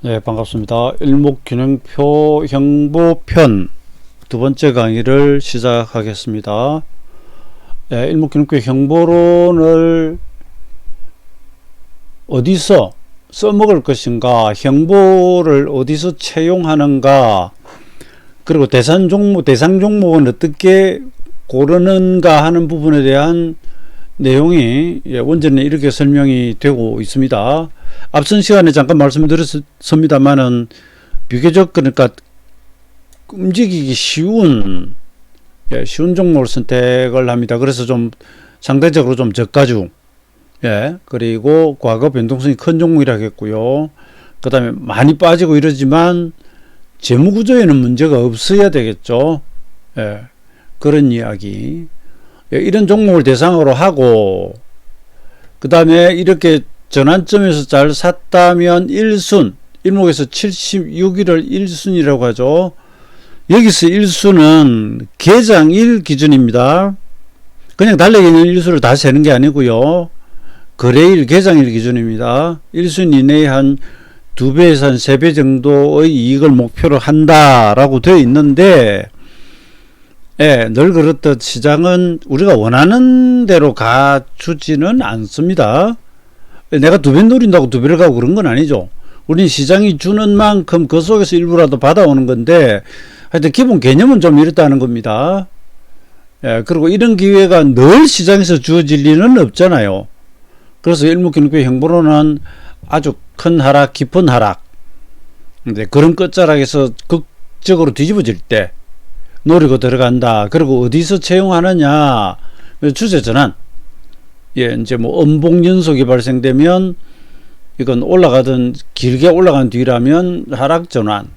네, 반갑습니다. 일목균형표 형보편 두 번째 강의를 시작하겠습니다. 네, 일목균형표 형보론을 어디서 써먹을 것인가, 형보를 어디서 채용하는가, 그리고 대상 종목은 어떻게 고르는가 하는 부분에 대한 내용이 원전에 이렇게 설명이 되고 있습니다. 앞선 시간에 잠깐 말씀드렸습니다만은 비교적 그러니까 움직이기 쉬운 종목을 선택을 합니다. 그래서 좀 상대적으로 좀 저가중, 그리고 과거 변동성이 큰 종목이라 하겠고요. 그 다음에 많이 빠지고 이러지만 재무구조에는 문제가 없어야 되겠죠. 그런 이야기. 이런 종목을 대상으로 하고, 그 다음에 이렇게 전환점에서 잘 샀다면 1순, 일목에서 76일을 1순이라고 하죠. 여기서 1순은 개장일 기준입니다. 그냥 달력에 있는 일수를 다 세는 게 아니고요. 거래일, 개장일 기준입니다. 1순 이내에 한 2배에서 한 3배 정도의 이익을 목표로 한다라고 되어 있는데, 늘 그렇듯 시장은 우리가 원하는 대로 가주지는 않습니다. 내가 2배 노린다고 2배를 가고 그런 건 아니죠. 우린 시장이 주는 만큼 그 속에서 일부라도 받아오는 건데, 하여튼 기본 개념은 좀 이렇다는 겁니다. 그리고 이런 기회가 늘 시장에서 주어질 리는 없잖아요. 그래서 일목균형표 형보론은 아주 큰 하락, 깊은 하락, 그런 끝자락에서 극적으로 뒤집어질 때 노리고 들어간다. 그리고 어디서 채용하느냐, 추세 전환. 이제 뭐 음봉 연속이 발생되면 이건 올라가던 길게 올라간 뒤라면 하락 전환.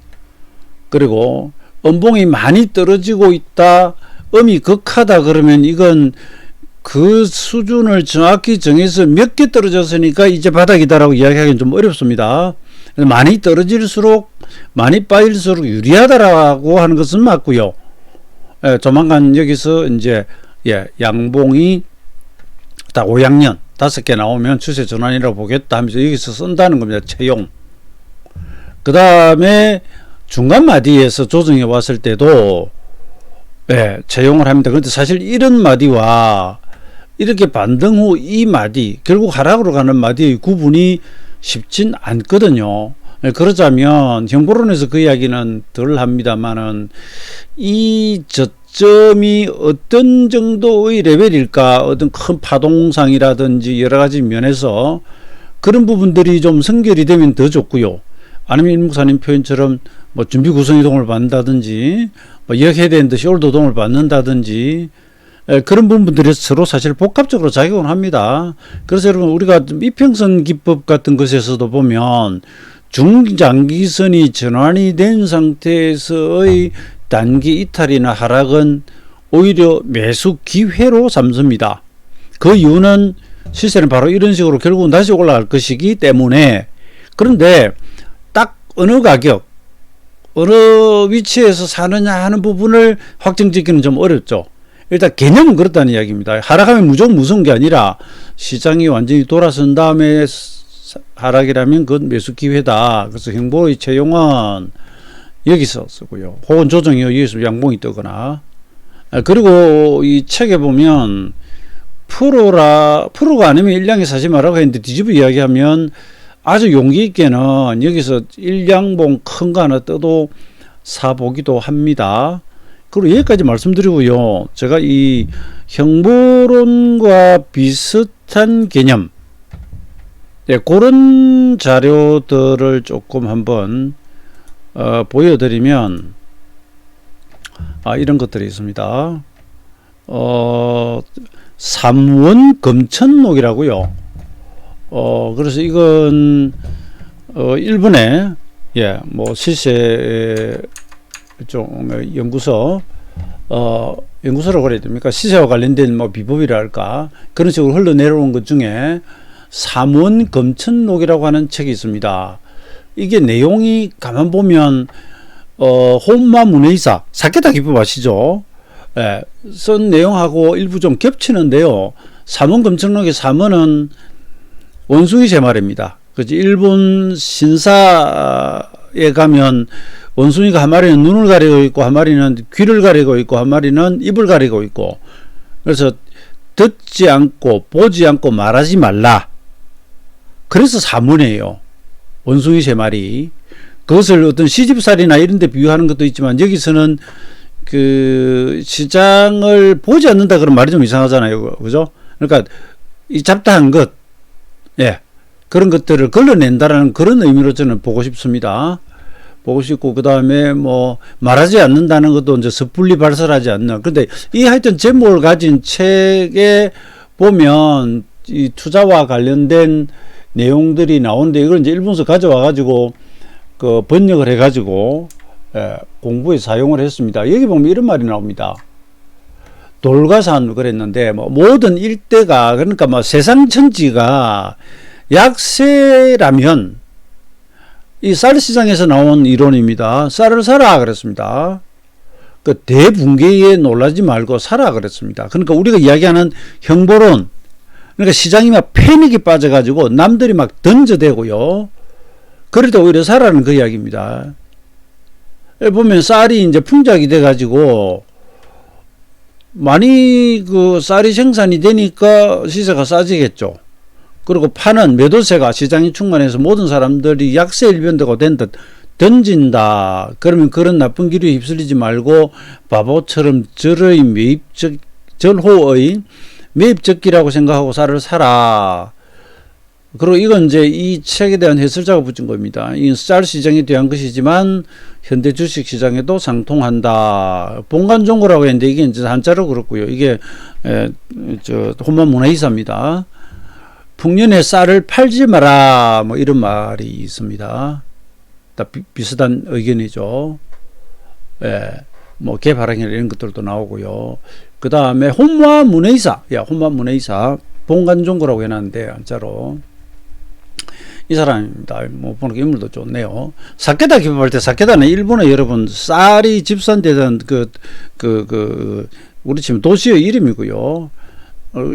그리고 음봉이 많이 떨어지고 있다, 음이 극하다 그러면 이건 그 수준을 정확히 정해서 몇 개 떨어졌으니까 이제 바닥이다라고 이야기하기는 좀 어렵습니다. 많이 떨어질수록, 많이 빠질수록 유리하다라고 하는 것은 맞고요. 조만간 여기서 이제 양봉이 다 5양년 5개 나오면 추세 전환이라고 보겠다 하면서 여기서 쓴다는 겁니다. 채용. 그 다음에 중간 마디에서 조정해 왔을 때도 채용을 합니다. 그런데 사실 이런 마디와 이렇게 반등 후 이 마디, 결국 하락으로 가는 마디의 구분이 쉽진 않거든요. 그러자면 형보론에서 그 이야기는 덜 합니다만은 이 저점이 어떤 정도의 레벨일까, 어떤 큰 파동상이라든지 여러 가지 면에서 그런 부분들이 좀 선결이 되면 더 좋고요. 아니면 일목사님 표현처럼 뭐 준비 구성 이동을 받는다든지, 뭐 이야기해야 되는 듯이 홀도동을 받는다든지, 그런 부분들이 서로 사실 복합적으로 작용을 합니다. 그래서 여러분, 우리가 이평선 기법 같은 것에서도 보면 중장기선이 전환이 된 상태에서의 단기 이탈이나 하락은 오히려 매수 기회로 삼습니다. 그 이유는 시세는 바로 이런 식으로 결국은 다시 올라갈 것이기 때문에. 그런데 딱 어느 가격, 어느 위치에서 사느냐 하는 부분을 확정짓기는 좀 어렵죠. 일단 개념은 그렇다는 이야기입니다. 하락하면 무조건 무서운 게 아니라 시장이 완전히 돌아선 다음에 하락이라면 그건 매수 기회다. 그래서 형보의 채용은 여기서 쓰고요. 혹은 조정이 여기서 양봉이 뜨거나. 그리고 이 책에 보면 프로가 아니면 일량에 사지 말라고 했는데 뒤집어 이야기하면 아주 용기 있게는 여기서 일량봉 큰 거 하나 떠도 사보기도 합니다. 그리고 여기까지 말씀드리고요. 제가 이 형보론과 비슷한 개념, 그런 자료들을 조금 한번 보여드리면 이런 것들이 있습니다. 삼원 금천록이라고요. 그래서 이건 일본의 뭐 시세 연구소, 연구소라고 그래야 됩니까? 시세와 관련된 뭐 비법이랄까, 그런 식으로 흘러내려온 것 중에 삼원 금천록이라고 하는 책이 있습니다. 이게 내용이 가만 보면 혼마 문의사 사케타 기법 아시죠? 쓴 내용하고 일부 좀 겹치는데요. 삼원 금천록의 삼원은 원숭이 세 마리입니다. 그지? 일본 신사에 가면 원숭이가 한 마리는 눈을 가리고 있고 한 마리는 귀를 가리고 있고 한 마리는 입을 가리고 있고, 그래서 듣지 않고 보지 않고 말하지 말라. 그래서 사문이에요. 원숭이 3마리. 그것을 어떤 시집살이나 이런 데 비유하는 것도 있지만, 여기서는 그 시장을 보지 않는다 그런 말이 좀 이상하잖아요. 그죠? 그러니까 이 잡다한 것, 예, 그런 것들을 걸러낸다라는 그런 의미로 저는 보고 싶습니다. 보고 싶고, 그 다음에 뭐 말하지 않는다는 것도 이제 섣불리 발설하지 않는. 근데 이 하여튼 제목을 가진 책에 보면 이 투자와 관련된 내용들이 나오는데, 이걸 이제 일본에서 가져와 가지고 그 번역을 해 가지고 공부에 사용을 했습니다. 여기 보면 이런 말이 나옵니다. 돌가산 그랬는데, 뭐 모든 일대가, 그러니까 뭐 세상 천지가 약세라면, 이 쌀 시장에서 나온 이론입니다. 쌀을 사라 그랬습니다. 그 대붕괴에 놀라지 말고 사라 그랬습니다. 그러니까 우리가 이야기하는 형보론, 그러니까 시장이 막 패닉에 빠져가지고 남들이 막 던져대고요. 그럴 때 오히려 사라는 그 이야기입니다. 보면 쌀이 이제 풍작이 돼가지고 많이 그 쌀이 생산이 되니까 시세가 싸지겠죠. 그리고 파는 매도세가 시장이 충만해서 모든 사람들이 약세 일변도가 된 듯 던진다. 그러면 그런 나쁜 기류에 휩쓸리지 말고 바보처럼 절호의 매입적기라고 생각하고 쌀을 사라. 그리고 이건 이제 이 책에 대한 해설자가 붙인 겁니다. 이 쌀 시장에 대한 것이지만 현대 주식 시장에도 상통한다. 본관종고라고 했는데 이게 이제 한자로 그렇고요. 이게 혼만 문화이사입니다. 풍년에 쌀을 팔지 마라, 뭐 이런 말이 있습니다. 다 비슷한 의견이죠. 예, 뭐 개발행위 이런 것들도 나오고요. 그 다음에 혼마 문의사, 혼마 문의사 본관종고라고 해놨는데 한자로 이 사람입니다. 뭐 보니까 인물도 좋네요. 사케다 기법할 때, 사케다는 일본에 여러분 쌀이 집산되던 우리 지금 도시의 이름이고요.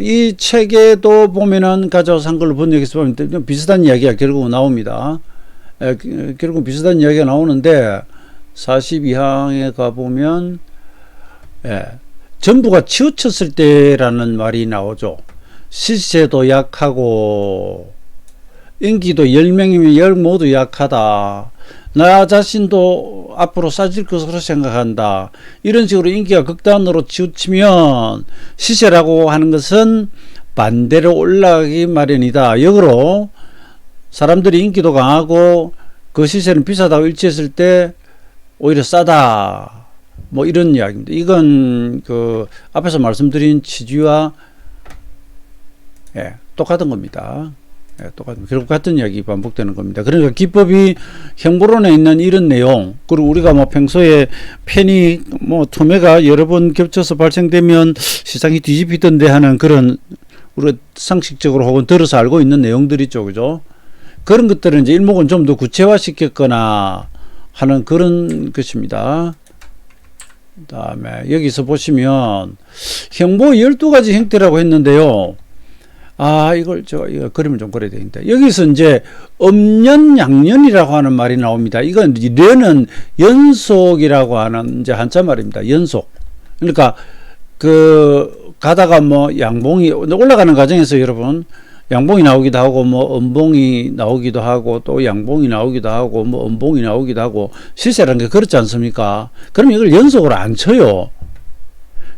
이 책에도 보면은 가져와서 한글로 번역해서 보면 비슷한 이야기가 결국 나옵니다. 결국 비슷한 이야기가 나오는데 42항에 가보면 전부가 치우쳤을 때라는 말이 나오죠. 시세도 약하고 인기도 10명이면 10 모두 약하다. 나 자신도 앞으로 싸질 것으로 생각한다. 이런 식으로 인기가 극단으로 치우치면 시세라고 하는 것은 반대로 올라가기 마련이다. 역으로 사람들이 인기도 강하고 그 시세는 비싸다고 일치했을 때 오히려 싸다. 뭐 이런 이야기입니다. 이건 그 앞에서 말씀드린 취지와 똑같은 겁니다. 결국 같은 이야기 반복되는 겁니다. 그러니까 기법이 형보론에 있는 이런 내용, 그리고 우리가 뭐 평소에 패닉, 뭐 투매가 여러 번 겹쳐서 발생되면 시장이 뒤집히던데 하는 그런 우리가 상식적으로 혹은 들어서 알고 있는 내용들이 있죠, 그죠? 그런 것들은 이제 일목은 좀 더 구체화 시켰거나 하는 그런 것입니다. 그 다음에 여기서 보시면 형보 12가지 형태라고 했는데요. 이거 그림을 좀 그려야 되는데, 여기서 이제 음년, 양년이라고 하는 말이 나옵니다. 이건 련은 연속이라고 하는 이제 한자 말입니다. 연속. 그러니까 가다가 뭐 양봉이 올라가는 과정에서 여러분 양봉이 나오기도 하고 뭐 음봉이 나오기도 하고 또 양봉이 나오기도 하고 뭐 음봉이 나오기도 하고 시세라는 게 그렇지 않습니까? 그럼 이걸 연속으로 안 쳐요.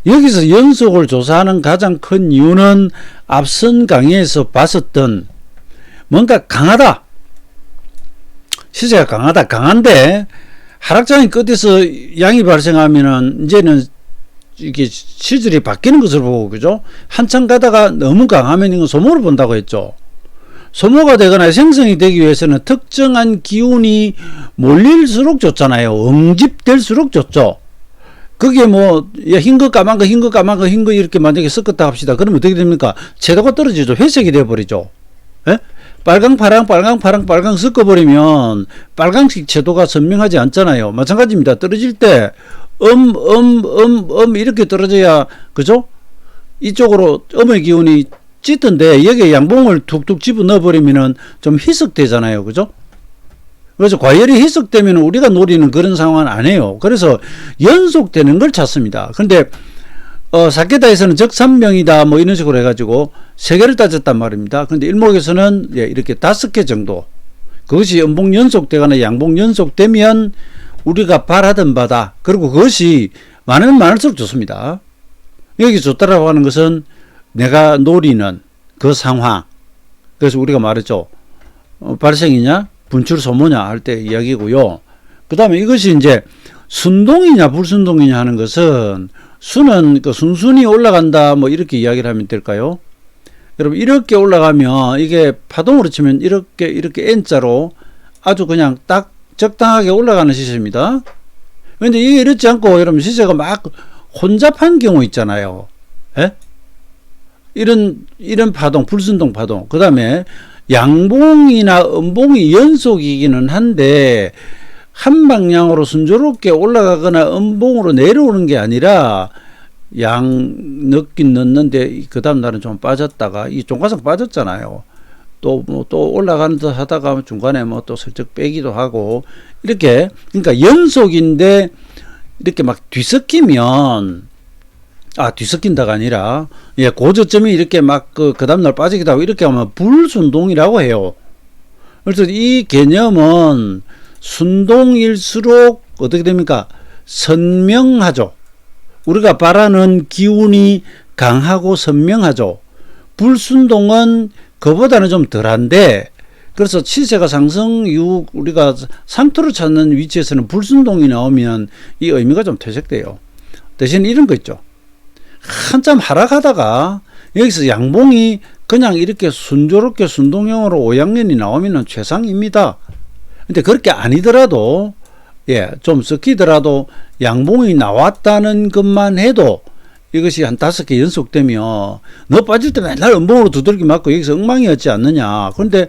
여기서 연속을 조사하는 가장 큰 이유는 앞선 강의에서 봤었던 뭔가 강하다. 시세가 강한데 하락장의 끝에서 양이 발생하면은 이제는 이게 시절이 바뀌는 것을 보고, 그죠? 한참 가다가 너무 강하면 이건 소모를 본다고 했죠. 소모가 되거나 생성이 되기 위해서는 특정한 기운이 몰릴수록 좋잖아요. 응집될수록 좋죠. 그게 뭐 흰거 까만 거 흰 거 까만 거 흰 거 이렇게 만약에 섞었다 합시다. 그러면 어떻게 됩니까? 채도가 떨어지죠. 회색이 돼버리죠. 빨강 파랑 빨강 파랑 빨강 섞어버리면 빨강색 채도가 선명하지 않잖아요. 마찬가지입니다. 떨어질 때 이렇게 떨어져야, 그죠? 이쪽으로 음의 기운이 찢던데 여기에 양봉을 툭툭 집어 넣어버리면은 좀 희석되잖아요. 그죠? 그래서 과열이 희석되면 우리가 노리는 그런 상황은 아니에요. 그래서 연속되는 걸 찾습니다. 근데 사케다에서는 적산명이다 뭐 이런 식으로 해가지고 3개를 따졌단 말입니다. 근데 일목에서는 이렇게 5개 정도, 그것이 음봉 연속되거나 양봉 연속되면 우리가 바라던 바다, 그리고 그것이 많으면 많을수록 좋습니다. 여기 좋다라고 하는 것은 내가 노리는 그 상황, 그래서 우리가 말했죠. 발생이냐 분출 소모냐 할 때 이야기고요. 그 다음에 이것이 이제 순동이냐 불순동이냐 하는 것은, 순은 그 순순히 올라간다 뭐 이렇게 이야기를 하면 될까요? 여러분 이렇게 올라가면 이게 파동으로 치면 이렇게 N자로 아주 그냥 딱 적당하게 올라가는 시세입니다. 근데 이게 이렇지 않고 여러분 시세가 막 혼잡한 경우 있잖아요. 예? 이런 파동, 불순동 파동. 그 다음에 양봉이나 음봉이 연속이기는 한데 한 방향으로 순조롭게 올라가거나 음봉으로 내려오는 게 아니라 양 넣긴 넣는데 그 다음 날은 좀 빠졌다가 이 종가상 빠졌잖아요. 또 올라가는 듯 하다가 중간에 뭐 또 슬쩍 빼기도 하고 이렇게, 그러니까 연속인데 이렇게 막 뒤섞이면, 뒤섞인다가 아니라 고저점이 이렇게 막 그 다음날 빠지기도 하고 이렇게 하면 불순동이라고 해요. 그래서 이 개념은 순동일수록 어떻게 됩니까? 선명하죠. 우리가 바라는 기운이 강하고 선명하죠. 불순동은 그보다는 좀 덜한데, 그래서 시세가 상승 이후 우리가 상투를 찾는 위치에서는 불순동이 나오면 이 의미가 좀 퇴색돼요. 대신 이런 거 있죠. 한참 하락하다가 여기서 양봉이 그냥 이렇게 순조롭게 순동형으로 5양면이 나오면 최상입니다. 근데 그렇게 아니더라도, 좀 섞이더라도 양봉이 나왔다는 것만 해도 이것이 한 5개 연속되면 너 빠질 때 맨날 음봉으로 두들기 맞고 여기서 엉망이었지 않느냐. 그런데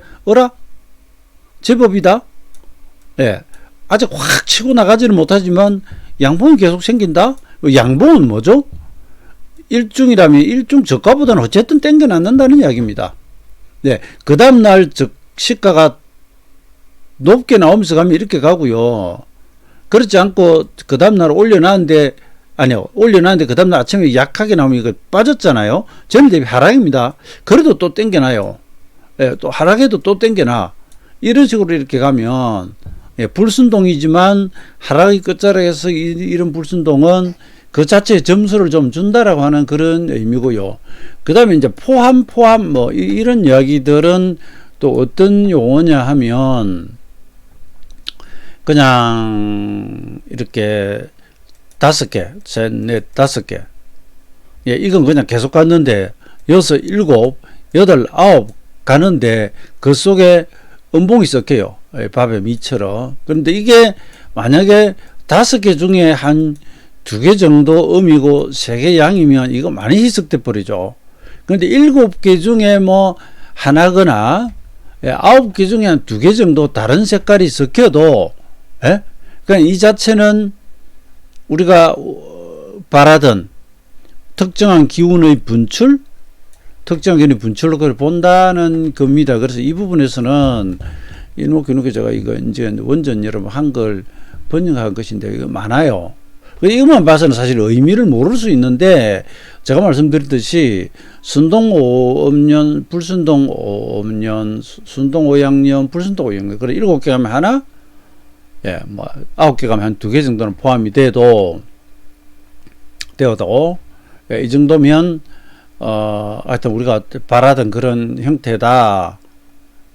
제법이다. 아직 확 치고 나가지는 못하지만 양봉이 계속 생긴다. 양봉은 뭐죠? 일중이라면 일중 저가보다는 어쨌든 땡겨놨는다는 이야기입니다. 그 다음날 시가가 높게 나오면서 가면 이렇게 가고요. 그렇지 않고 그 다음날 올려놨는데 그 다음날 아침에 약하게 나오면 이거 빠졌잖아요. 전일 대비 하락입니다. 그래도 또 땡겨놔요. 또 하락해도 또 땡겨놔. 이런 식으로 이렇게 가면 불순동이지만 하락의 끝자락에서 이런 불순동은 그 자체의 점수를 좀 준다라고 하는 그런 의미고요. 그 다음에 이제 포함 뭐 이런 이야기들은 또 어떤 용어냐 하면 그냥 이렇게 5개, 셋, 넷, 5개. 이건 그냥 계속 갔는데 6, 7, 8, 9 가는데 그 속에 음봉이 섞여요. 밥에 미처럼. 그런데 이게 만약에 5개 중에 한 2개 정도 음이고 3개 양이면 이거 많이 희석돼 버리죠. 그런데 7개 중에 뭐 하나거나 9개 중에 한 2개 정도 다른 색깔이 섞여도, 그러니까 이 자체는 우리가 바라던 특정한 기운의 분출, 특정한 기운의 분출로 그걸 본다는 겁니다. 그래서 이 부분에서는 이렇게 제가 이거 이제 원전 여러분 한글 번역한 것인데 이거 많아요. 이것만 봐서는 사실 의미를 모를 수 있는데, 제가 말씀드렸듯이 순동 5음년, 불순동 5음년, 순동 5양년, 불순동 5양년, 그래 7개 가면 하나, 뭐 9개 가면 한 2개 정도는 포함이 되어도 이 정도면 하여튼 우리가 바라던 그런 형태다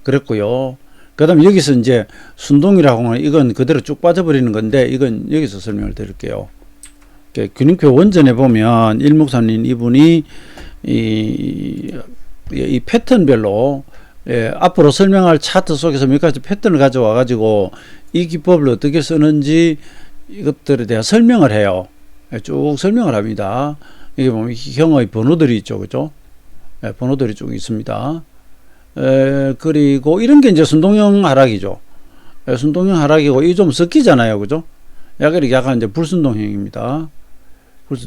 그랬고요. 그 다음에 여기서 이제 순동이라고 하는 이건 그대로 쭉 빠져버리는 건데, 이건 여기서 설명을 드릴게요. 균형표 원전에 보면 일목사님 이분이 이 패턴별로 앞으로 설명할 차트 속에서 몇 가지 패턴을 가져와 가지고 이 기법을 어떻게 쓰는지 이것들에 대한 설명을 해요. 쭉 설명을 합니다. 이게 보면 형의 번호들이 있죠, 그죠? 번호들이 쭉 있습니다. 그리고 이런 게 이제 순동형 하락이죠. 순동형 하락이고, 이게 좀 섞이잖아요, 그죠? 약간 이제 불순동형입니다.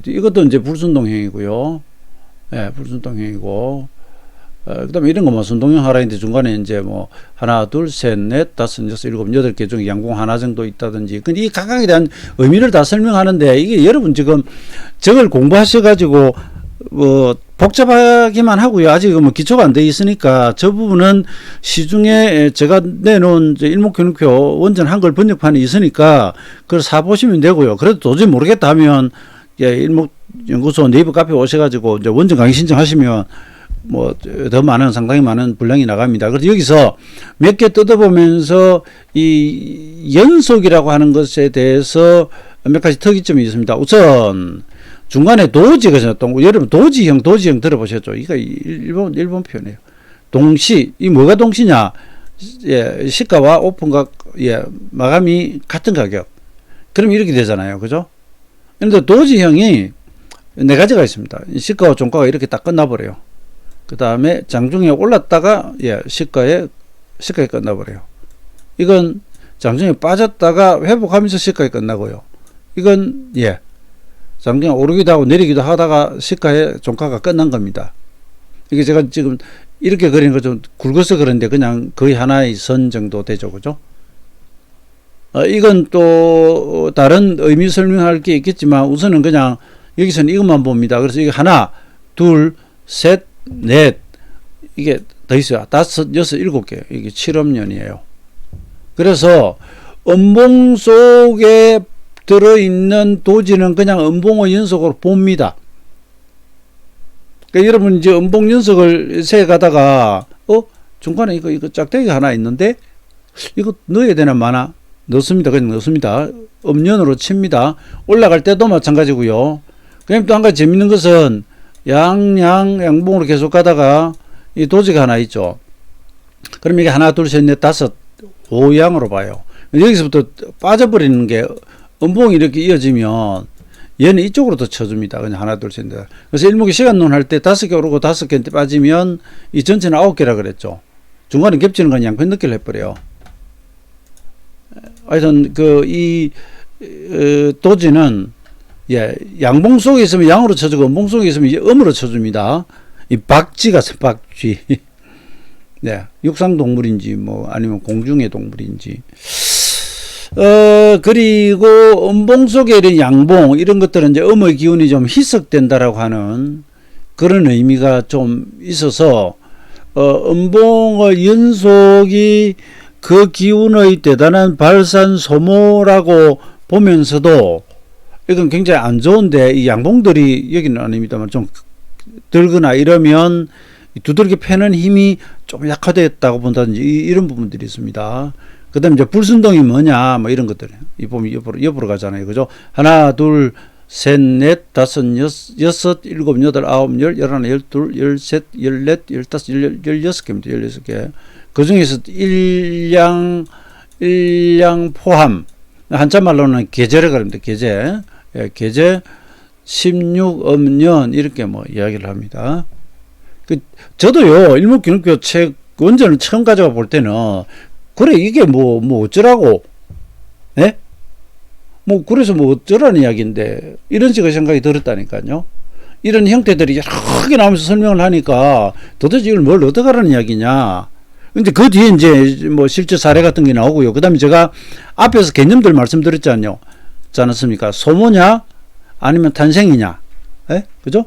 이것도 이제 불순동형이고요. 불순동형이고, 그다음에 이런 거뭐 순동형 하라인데 중간에 이제 뭐 하나, 둘, 셋, 넷, 다섯, 여섯, 일곱, 여덟 개 중에 양봉 하나 정도 있다든지. 근데 이 각각에 대한 의미를 다 설명하는데 이게 여러분 지금 저걸 공부하셔가지고 뭐 복잡하기만 하고요. 아직 뭐 기초가 안 돼 있으니까 저 부분은 시중에 제가 내놓은 일목균형표 원전 한글 번역판이 있으니까 그걸 사보시면 되고요. 그래도 도저히 모르겠다 하면 일목연구소 네이버 카페 오셔가지고 이제 원전 강의 신청하시면 뭐 더 많은 상당히 많은 분량이 나갑니다. 그래서 여기서 몇 개 뜯어보면서 이 연속이라고 하는 것에 대해서 몇 가지 특이점이 있습니다. 우선 중간에 도지가 여러분 도지형 들어보셨죠? 이거 일본 표현이에요. 동시 이 뭐가 동시냐? 예, 시가와 오픈가 예, 마감이 같은 가격. 그럼 이렇게 되잖아요, 그죠? 그런데 도지형이 네 가지가 있습니다. 시가와 종가가 이렇게 딱 끝나버려요. 그 다음에 장중에 올랐다가 예, 시가에 끝나버려요. 이건 장중에 빠졌다가 회복하면서 시가에 끝나고요. 이건 예, 장중에 오르기도 하고 내리기도 하다가 시가에 종가가 끝난 겁니다. 이게 제가 지금 이렇게 그리는 거 좀 굵어서 그런데 그냥 거의 하나의 선 정도 되죠, 그죠? 이건 또 다른 의미 설명할 게 있겠지만 우선은 그냥 여기서는 이것만 봅니다. 그래서 이게 하나, 둘, 셋, 넷, 이게 더 있어요. 다섯, 여섯, 일곱 개. 이게 7업년이에요. 그래서 음봉 속에 들어있는 도지는 그냥 음봉의 연속으로 봅니다. 그러니까 여러분 이제 음봉 연속을 세 가다가 중간에 이거 짝대기가 하나 있는데 이거 넣어야 되나 마나 넣습니다. 그냥 넣습니다. 음연으로 칩니다. 올라갈 때도 마찬가지고요. 그럼 또 한 가지 재밌는 것은 양봉으로 계속 가다가 이 도지가 하나 있죠. 그럼 이게 하나, 둘, 셋, 넷, 다섯, 5양으로 봐요. 여기서부터 빠져버리는 게 음봉이 이렇게 이어지면 얘는 이쪽으로 더 쳐줍니다. 그냥 하나, 둘, 셋, 넷. 그래서 일목이 시간론 할 때 5개 오르고 5개 빠지면 이 전체는 9개라 그랬죠. 중간에 겹치는 건 양편 늦게를 해버려요. 하여튼 도지는 예, 양봉 속에 있으면 양으로 쳐주고 음봉 속에 있으면 이제 음으로 쳐줍니다. 이 박쥐가 박쥐. 네, 육상 동물인지 뭐 아니면 공중의 동물인지. 그리고 음봉 속에 이런 양봉 이런 것들은 이제 음의 기운이 좀 희석된다라고 하는 그런 의미가 좀 있어서 음봉의 연속이 그 기운의 대단한 발산 소모라고 보면서도 이건 굉장히 안 좋은데 이 양봉들이 여기는 아닙니다만 좀 들거나 이러면 두들겨 패는 힘이 좀 약화됐다고 본다든지 이런 부분들이 있습니다. 그 다음에 이제 불순동이 뭐냐 뭐 이런 것들 이 보면 옆으로 가잖아요, 그죠? 하나, 둘, 셋, 넷, 다섯, 여섯, 일곱, 여덟, 아홉, 열, 열하나, 열둘, 열셋, 열넷, 열다섯, 열여섯 개입니다. 16개. 그 중에서 일량 포함 한자 말로는 계제를 가립니다. 계제. 예, 계제 16업년 이렇게 뭐 이야기를 합니다. 저도요 일목균형표 책 원전을 처음 가져가 볼 때는 그래 이게 뭐 어쩌라고, 예? 뭐 그래서 뭐 어쩌라는 이야기인데 이런 식의 생각이 들었다니까요. 이런 형태들이 여러 개 나오면서 설명을 하니까 도대체 이걸 뭘 어떻게 하라는 이야기냐. 근데 그 뒤에 이제 뭐 실제 사례 같은 게 나오고요. 그 다음에 제가 앞에서 개념들 말씀드렸잖아요. 지 않았습니까? 소모냐 아니면 탄생이냐, 예? 그죠?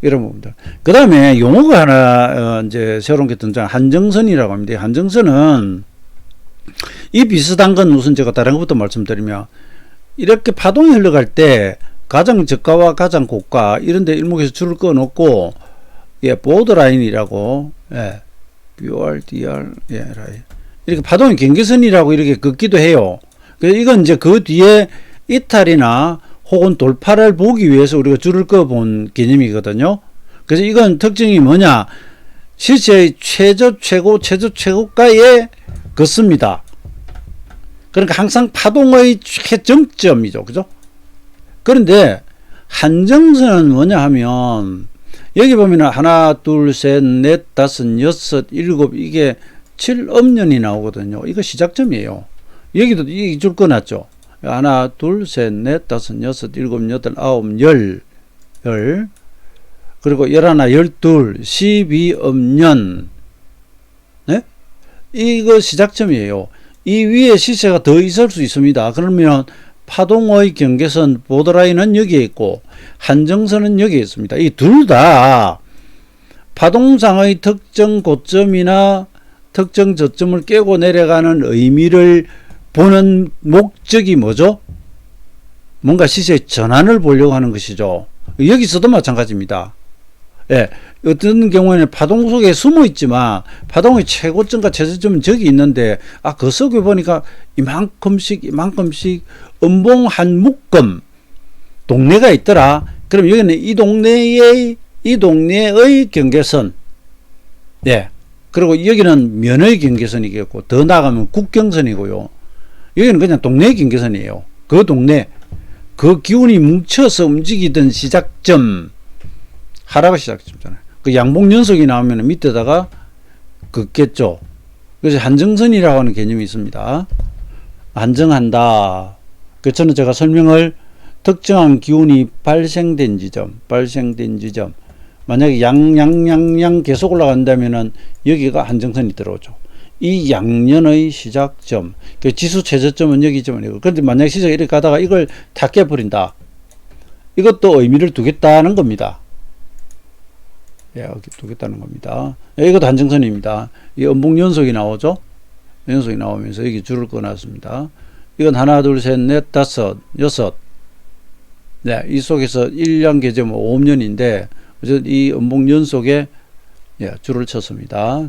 이런 부분들. 그 다음에 용어가 하나 이제 새로운 게 등장. 한정선이라고 합니다. 한정선은 이 비슷한 건 우선 제가 다른 것부터 말씀드리면 이렇게 파동이 흘러갈 때 가장 저가와 가장 고가 이런데 일목에서 줄을 꺼 놓고 예, 보더라인이라고 예, BORDR 예, 라인 이렇게 파동이 경계선이라고 이렇게 긋기도 해요. 그래서 이건 이제 그 뒤에 이탈이나 혹은 돌파를 보기 위해서 우리가 줄을 꺼 본 개념이거든요. 그래서 이건 특징이 뭐냐? 실제의 최저 최고가에 긋습니다. 그러니까 항상 파동의 최정점이죠. 그죠? 그런데 한정선은 뭐냐 하면 여기 보면 하나, 둘, 셋, 넷, 다섯, 여섯, 일곱 이게 7업년이 나오거든요. 이거 시작점이에요. 여기도 이 줄 꺼놨죠. 하나, 둘, 셋, 넷, 다섯, 여섯, 일곱, 여덟, 아홉, 열. 그리고 11, 12, 12음년. 네? 이거 시작점이에요. 이 위에 시세가 더 있을 수 있습니다. 그러면 파동의 경계선 보더라인은 여기에 있고 한정선은 여기에 있습니다. 이 둘 다 파동상의 특정 고점이나 특정 저점을 깨고 내려가는 의미를 보는 목적이 뭐죠? 뭔가 시세의 전환을 보려고 하는 것이죠. 여기서도 마찬가지입니다. 예, 어떤 경우에는 파동 속에 숨어 있지만 파동의 최고점과 최저점은 저기 있는데 그 속에 보니까 이만큼씩 음봉 한 묶음 동네가 있더라. 그럼 여기는 이 동네의 경계선, 예, 그리고 여기는 면의 경계선이겠고 더 나가면 국경선이고요. 여기는 그냥 동네의 경계선이에요. 그 동네, 그 기운이 뭉쳐서 움직이던 시작점, 하락의 시작점잖아요. 그 양봉 연속이 나오면 밑에다가 긋겠죠. 그래서 한정선이라고 하는 개념이 있습니다. 한정한다. 그 저는 제가 설명을 특정한 기운이 발생된 지점, 만약에 양양양양 계속 올라간다면은 여기가 한정선이 들어오죠. 이 양년의 시작점, 그 지수 최저점은 여기점은 이거. 그런데 만약에 시세가 이렇게 가다가 이걸 다 깨버린다. 이것도 의미를 두겠다는 겁니다. 예, 두겠다는 겁니다. 예, 이것도 한정선입니다. 이 음봉 연속이 나오죠. 연속이 나오면서 여기 줄을 꺼놨습니다. 이건 하나, 둘, 셋, 넷, 다섯, 여섯. 네, 이 속에서 1년 계절 5년인데 이 음봉 연속에 줄을 쳤습니다.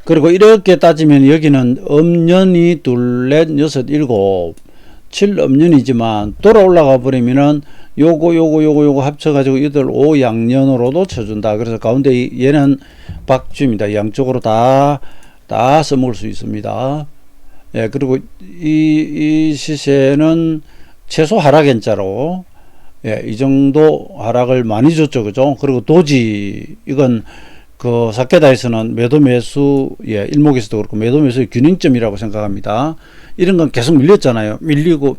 그리고 이렇게 따지면 여기는 음년이 둘, 넷, 여섯, 일곱, 7음년이지만 돌아 올라가 버리면은 요거 합쳐가지고 8, 5 양년으로도 쳐준다. 그래서 가운데 얘는 박주입니다. 양쪽으로 다 써먹을 수 있습니다. 예, 그리고 이 시세는 최소 하락 N자로, 예, 이 정도 하락을 많이 줬죠. 그죠? 그리고 도지, 이건 그 사케다에서는 매도 매수, 예, 일목에서도 그렇고 매도 매수의 균형점이라고 생각합니다. 이런 건 계속 밀렸잖아요. 밀리고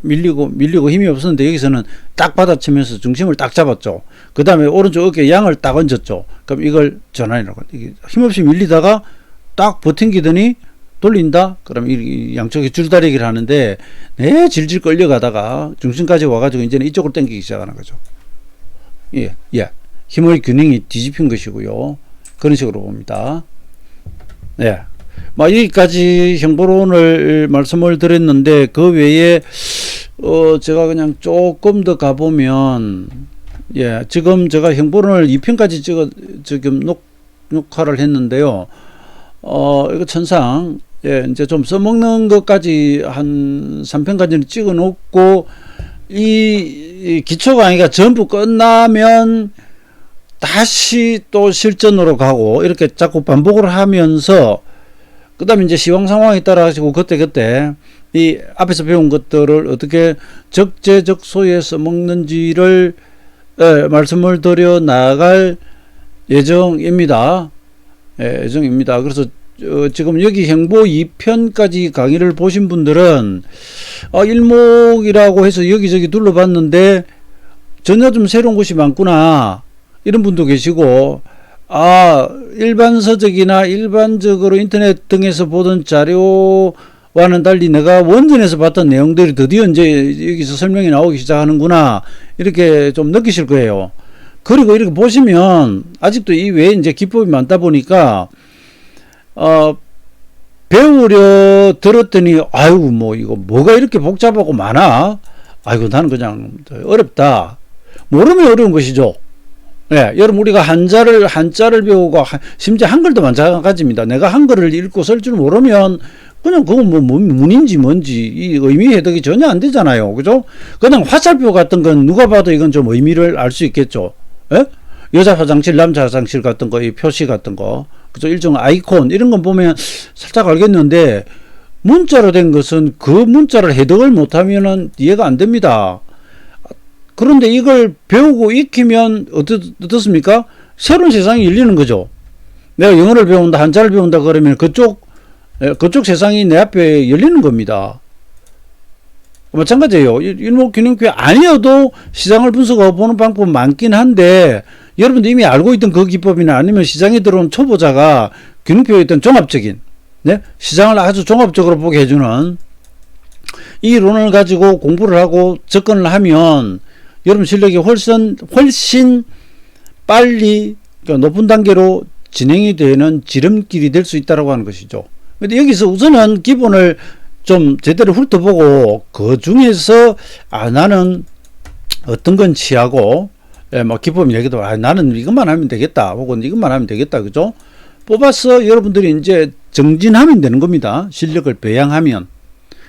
힘이 없었는데 여기서는 딱 받아치면서 중심을 딱 잡았죠. 그 다음에 오른쪽 어깨에 양을 딱 얹었죠. 그럼 이걸 전환이라고. 이게 힘없이 밀리다가 딱 버팅기더니 돌린다? 그럼 이 양쪽에 줄다리기를 하는데, 네, 질질 끌려가다가 중심까지 와가지고 이제는 이쪽으로 당기기 시작하는 거죠. 예. 힘의 균형이 뒤집힌 것이고요. 그런 식으로 봅니다. 예. 여기까지 형보론을 말씀을 드렸는데, 그 외에, 제가 그냥 조금 더 가보면, 예, 지금 제가 형보론을 2편까지 지금 녹화를 했는데요. 이거 천상, 예, 이제 좀 써먹는 것까지 한 3편까지는 찍어 놓고, 이 기초 강의가 전부 끝나면 다시 또 실전으로 가고, 이렇게 자꾸 반복을 하면서, 그 다음에 이제 시황 상황에 따라 가지고 그때 이 앞에서 배운 것들을 어떻게 적재적소에 써먹는지를 말씀을 드려 나갈 예정입니다. 예, 예정입니다. 그래서 지금 여기 행보 2편까지 강의를 보신 분들은 일목이라고 해서 여기저기 둘러봤는데 전혀 좀 새로운 것이 많구나, 이런 분도 계시고, 일반 서적이나 일반적으로 인터넷 등에서 보던 자료와는 달리 내가 원전에서 봤던 내용들이 드디어 이제 여기서 설명이 나오기 시작하는구나, 이렇게 좀 느끼실 거예요. 그리고 이렇게 보시면 아직도 이 외에 이제 기법이 많다 보니까 배우려 들었더니 이거 뭐가 이렇게 복잡하고 많아? 나는 그냥 어렵다. 모르면 어려운 것이죠. 예, 여러분, 우리가 한자를 배우고 심지어 한글도 마찬가지입니다. 내가 한글을 읽고 쓸 줄 모르면 그냥 그건 뭐 문인지 뭔지 이 의미 해석이 전혀 안 되잖아요. 그죠? 그냥 화살표 같은 건 누가 봐도 이건 좀 의미를 알 수 있겠죠. 예? 여자 화장실, 남자 화장실 같은 거, 이 표시 같은 거, 그죠? 일종 아이콘 이런 건 보면 살짝 알겠는데, 문자로 된 것은 그 문자를 해석을 못하면은 이해가 안 됩니다. 그런데 이걸 배우고 익히면 어떻습니까? 새로운 세상이 열리는 거죠. 내가 영어를 배운다, 한자를 배운다 그러면 그쪽 세상이 내 앞에 열리는 겁니다. 마찬가지예요. 일목균형표 아니어도 시장을 분석하고 보는 방법은 많긴 한데 여러분들 이미 알고 있던 그 기법이나 아니면 시장에 들어온 초보자가 균형표에 있던 종합적인 시장을 아주 종합적으로 보게 해주는 이 이론을 가지고 공부를 하고 접근을 하면 여러분 실력이 훨씬 빨리 높은 단계로 진행이 되는 지름길이 될 수 있다고 하는 것이죠. 근데 여기서 우선은 기본을 좀 제대로 훑어보고 그 중에서 나는 어떤 건 취하고 기법 얘기도 나는 이것만 하면 되겠다 혹은 이것만 하면 되겠다 그죠? 뽑아서 여러분들이 이제 정진하면 되는 겁니다. 실력을 배양하면.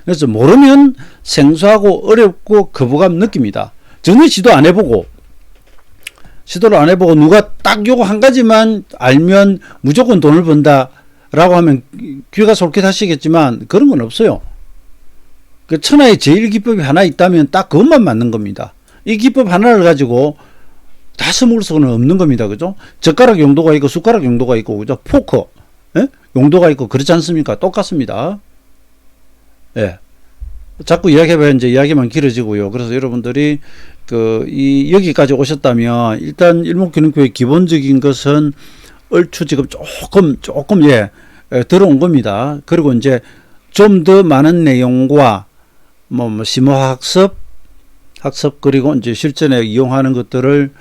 그래서 모르면 생소하고 어렵고 거부감 느낍니다. 전혀 시도를 안 해보고 누가 딱 요거 한 가지만 알면 무조건 돈을 번다 라고 하면 귀가 솔깃하시겠지만 그런 건 없어요. 그 천하의 제일 기법이 하나 있다면 딱 그것만 맞는 겁니다. 이 기법 하나를 가지고 다 써먹을 수는 없는 겁니다. 그죠? 젓가락 용도가 있고 숟가락 용도가 있고 그죠? 포크 용도가 있고 그렇지 않습니까? 똑같습니다. 예. 자꾸 이야기해봐야 이제 이야기만 길어지고요. 그래서 여러분들이 여기까지 오셨다면 일단 일목균형표의 기본적인 것은 얼추 지금 조금 들어온 겁니다. 그리고 이제 좀 더 많은 내용과 심화학습 그리고 이제 실전에 이용하는 것들을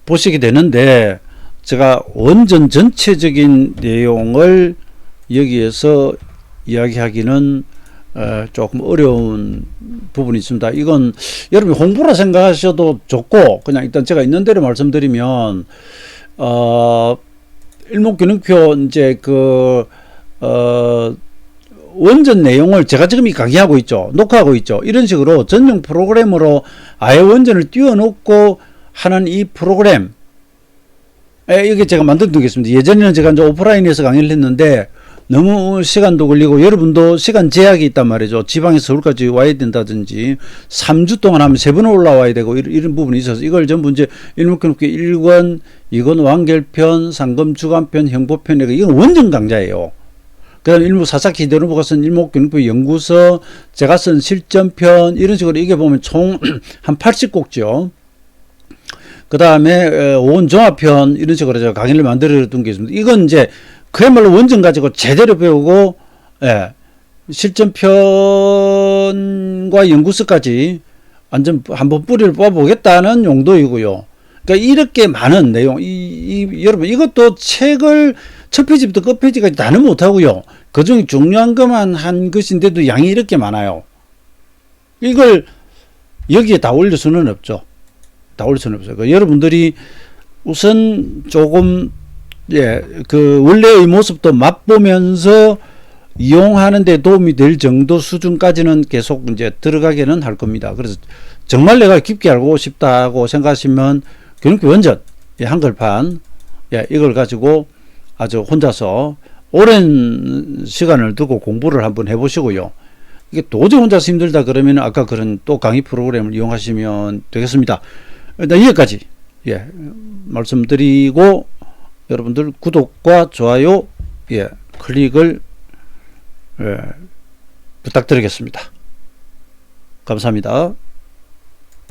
보시게 되는데 제가 완전 전체적인 내용을 여기에서 이야기하기는 조금 어려운 부분이 있습니다. 이건 여러분이 홍보라 생각하셔도 좋고 그냥 일단 제가 있는 대로 말씀드리면 일목균형표 이제 원전 내용을 제가 지금 강의하고 있죠. 녹화하고 있죠. 이런 식으로 전용 프로그램으로 아예 원전을 띄워놓고 하는 이 프로그램 이게 제가 만들어 두겠습니다. 예전에는 제가 이제 오프라인에서 강의를 했는데 너무 시간도 걸리고 여러분도 시간 제약이 있단 말이죠. 지방에서 서울까지 와야 된다든지 3주 동안 하면 3번 올라와야 되고 이런 부분이 있어서 이걸 전부 이제 일목균형표 1권, 2권 완결편, 상금 주간편, 형보편 이건 원전 강좌예요. 그 다음에 일목 사사키 히데노부가 쓴 일목균형표 연구서, 제가 쓴 실전편 이런 식으로 이게 보면 총 한 80곡죠. 그 다음에 오온종합편 이런 식으로 제가 강의를 만들어 둔 게 있습니다. 이건 이제 그야말로 원전 가지고 제대로 배우고 실전편과 연구서까지 완전 한번 뿌리를 뽑아보겠다는 용도이고요. 그러니까 이렇게 많은 내용 여러분 이것도 책을 첫 페이지부터 끝 페이지까지 다는 못하고요. 그중에 중요한 것만 한 것인데도 양이 이렇게 많아요. 이걸 여기에 다 올릴 수는 없죠. 다 올릴 수는 없어요. 그러니까 여러분들이 우선 조금 원래의 모습도 맛보면서 이용하는 데 도움이 될 정도 수준까지는 계속 이제 들어가기는 할 겁니다. 그래서 정말 내가 깊게 알고 싶다고 생각하시면 균형표 원전 한글판 이걸 가지고 아주 혼자서 오랜 시간을 두고 공부를 한번 해보시고요. 이게 도저히 혼자서 힘들다 그러면 아까 그런 또 강의 프로그램을 이용하시면 되겠습니다. 일단 여기까지 말씀드리고 여러분들 구독과 좋아요 클릭을 부탁드리겠습니다. 감사합니다.